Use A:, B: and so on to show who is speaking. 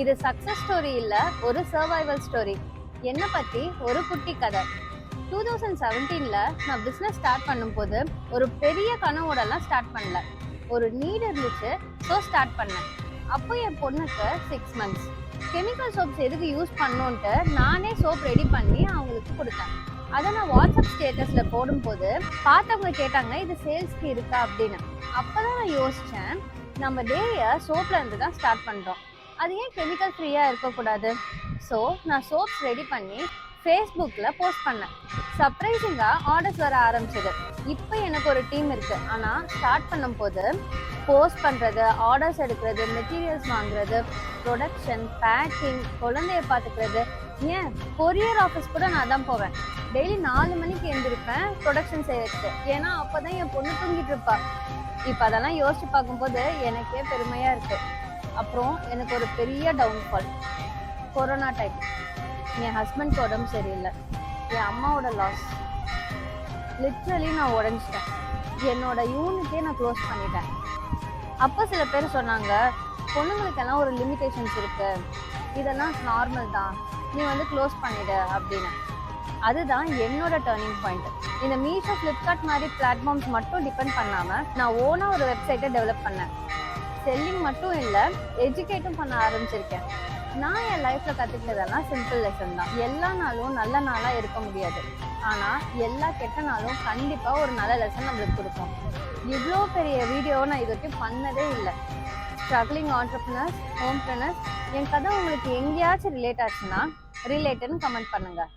A: இது success story இல்ல, ஒரு சர்வைவல் ஸ்டோரி. என்ன பத்தி ஒரு குட்டி கதை. 2017ல நான் பிசினஸ் ஸ்டார்ட் பண்ணும்போது ஒரு பெரிய கனவோடலாம் ஸ்டார்ட் பண்ணல. ஒரு நீட் இருந்துச்சு, ஸோ ஸ்டார்ட் பண்ணேன். அப்போ என் பொண்ணுக்கு 6 months. கெமிக்கல் சோப்ஸ் எதுக்கு யூஸ் பண்ணோன்ட்டு நானே சோப் ரெடி பண்ணி அவங்களுக்கு கொடுத்தேன். அதை நான் வாட்ஸ்அப் ஸ்டேட்டஸ்ல போடும்போது பார்த்தவங்க கேட்டாங்க, இது சேல்ஸ்க்கு இருக்கா அப்படின்னு. அப்பதான் நான் யோசிச்சேன், நம்ம டேயை சோப்ல இருந்து தான் ஸ்டார்ட் பண்றோம், அது ஏன் கெமிக்கல் ஃப்ரீயா இருக்கக்கூடாது? ஸோ நான் சோப்ஸ் ரெடி பண்ணி ஃபேஸ்புக்கில் போஸ்ட் பண்ணேன். சர்ப்ரைசிங்கா ஆர்டர்ஸ் வர ஆரம்பிச்சது. இப்போ எனக்கு ஒரு டீம் இருக்கு. ஆனால் ஸ்டார்ட் பண்ணும்போது போஸ்ட் பண்ணுறது, ஆர்டர்ஸ் எடுக்கிறது, மெட்டீரியல்ஸ் வாங்குறது, ப்ரொடக்ஷன், பேக்கிங், குழந்தைய பார்த்துக்கிறது, ஏன் கொரியர் ஆஃபீஸ் கூட நான் தான் போவேன். டெய்லி 4 மணிக்கு எழுந்திருப்பேன் ப்ரொடக்ஷன் செய்யறதுக்கு. ஏன்னா அப்போ தான் என் பொண்ணு தூங்கிட்டு இருப்பா. இப்போ அதெல்லாம் யோசிச்சு பார்க்கும்போது எனக்கே பெருமையாக இருக்குது. அப்புறம் எனக்கு ஒரு பெரிய டவுன்ஃபால். Corona time. என் ஹஸ்பண்ட்க்கு உடம்பு சரியில்லை, என் அம்மாவோட லாஸ். லிட்ரலி நான் உடஞ்சிட்டேன். என்னோட யூனிட்டே நான் க்ளோஸ் பண்ணிட்டேன். அப்போ சில பேர் சொன்னாங்க, பொண்ணுங்களுக்கெல்லாம் ஒரு லிமிட்டேஷன்ஸ் இருக்கு, இதெல்லாம் நார்மல் தான், நீ க்ளோஸ் பண்ணிடு அப்படின்னு. அதுதான் என்னோட டர்னிங் பாயிண்ட். இந்த மீஷோ, ஃப்ளிப்கார்ட் மாதிரி பிளாட்ஃபார்ம்ஸ் மட்டும் டிபெண்ட் பண்ணாமல் நான் ஓனாக ஒரு வெப்சைட்டை டெவலப் பண்ணேன். செல்லிங் மட்டும் இல்லை, எஜுகேட்டும் பண்ண ஆரம்பிச்சிருக்கேன். நான் என் லைஃப்ல கற்றுக்கிட்டதெல்லாம் சிம்பிள் லெசன் தான். எல்லா நாளும் நல்ல நாளாக இருக்க முடியாது, ஆனால் எல்லா கெட்ட நாளும் கண்டிப்பாக ஒரு நல்ல லெசன் நம்மளுக்கு கொடுக்கும். இவ்வளோ பெரிய வீடியோ நான் இது வரைக்கும் பண்ணதே இல்லை. ஸ்ட்ரகிளிங் ஆண்டர்ப்ரனர்ஸ், ஹோம்ப்ரனர்ஸ், என் கதை உங்களுக்கு எங்கேயாச்சும் ரிலேட் ஆச்சுன்னா ரிலேட்டுன்னு கமெண்ட் பண்ணுங்கள்.